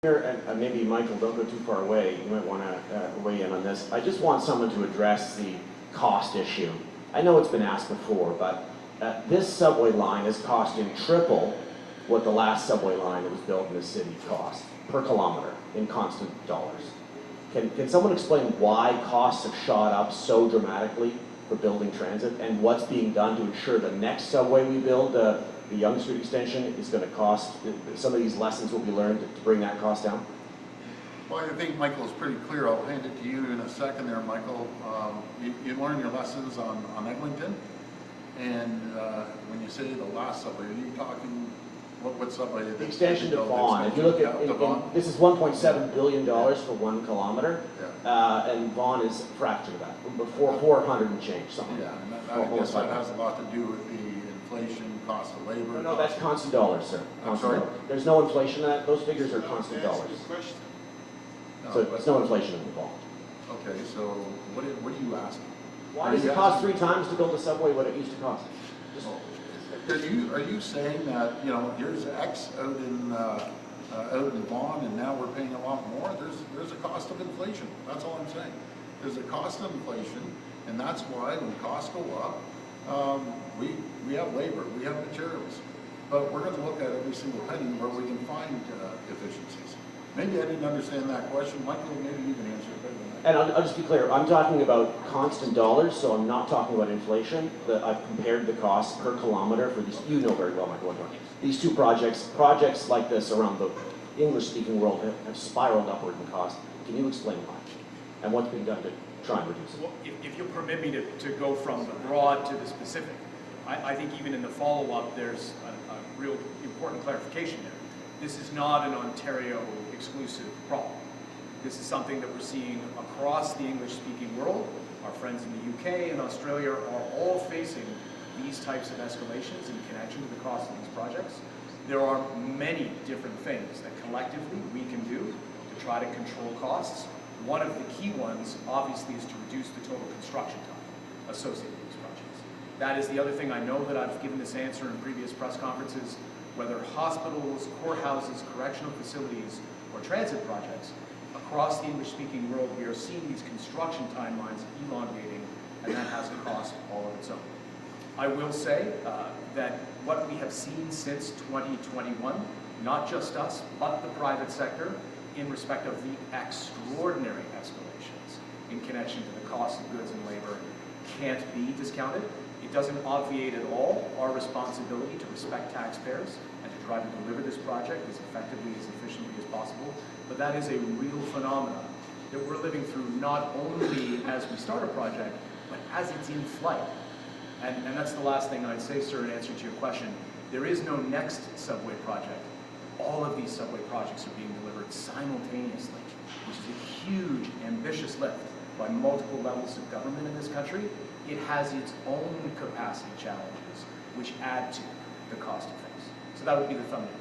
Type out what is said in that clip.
And maybe Michael, don't go too far away. You might want to weigh in on this. I just want someone to address the cost issue. I know it's been asked before, but this subway line is costing triple what the last subway line that was built in the city cost per kilometer in constant dollars. Can someone explain why costs have shot up so dramatically for building transit and what's being done to ensure the next subway we build, the Yonge Street extension, is going to cost, some of these lessons will be learned to bring that cost down? Well, I think Michael's pretty clear. I'll hand it to you in a second there, Michael. You learn your lessons on Eglinton, and when you say the last subway, are you talking, what subway? The extension to Vaughan. If you look at, this is $1.7 billion for 1 kilometer, yeah. And Vaughan is a fraction of that, before 400 and change, something. Yeah, and I guess that has a lot to do with the inflation, cost of labor. No, that's constant dollars, sir. I'm sorry? There's no inflation in that. Those figures are constant dollars. No, so there's no inflation involved. Okay, so what are you asking? Why does it cost 3 times to build a subway what it used to cost? Are you saying that, you know, here's X out in Vaughan and now we're paying a lot more? There's a cost of inflation. That's all I'm saying. There's a cost of inflation, and that's why when costs go up, we have labor, we have materials, but we're going to look at every single penny where we can find efficiencies. Maybe I didn't understand that question. Michael, maybe you can answer it better than that. And I'll just be clear, I'm talking about constant dollars, so I'm not talking about inflation. I've compared the costs per kilometer for these, you know very well, Michael, these two projects like this around the English-speaking world have spiraled upward in cost. Can you explain why? And what's being done to try and reduce it? Well, if you'll permit me to go from the broad to the specific, I think even in the follow-up, there's a real important clarification there. This is not an Ontario exclusive problem. This is something that we're seeing across the English-speaking world. Our friends in the UK and Australia are all facing these types of escalations in connection to the cost of these projects. There are many different things that collectively we can do to try to control costs. One of the key ones, obviously, is to reduce the total construction time associated with these projects. That is the other thing. I know that I've given this answer in previous press conferences. Whether hospitals, courthouses, correctional facilities, or transit projects, across the English-speaking world, we are seeing these construction timelines elongating, and that has a cost all of its own. I will say that what we have seen since 2021, not just us, but the private sector, in respect of the extraordinary escalations in connection to the cost of goods and labor, can't be discounted. It doesn't obviate at all our responsibility to respect taxpayers and to try to deliver this project as effectively, as efficiently as possible. But that is a real phenomenon that we're living through not only as we start a project, but as it's in flight. And that's the last thing I'd say, sir, in answer to your question. There is no next subway project. All of these subway projects are being delivered simultaneously, which is a huge, ambitious lift by multiple levels of government in this country. It has its own capacity challenges, which add to the cost of things. So that would be the thumbnail.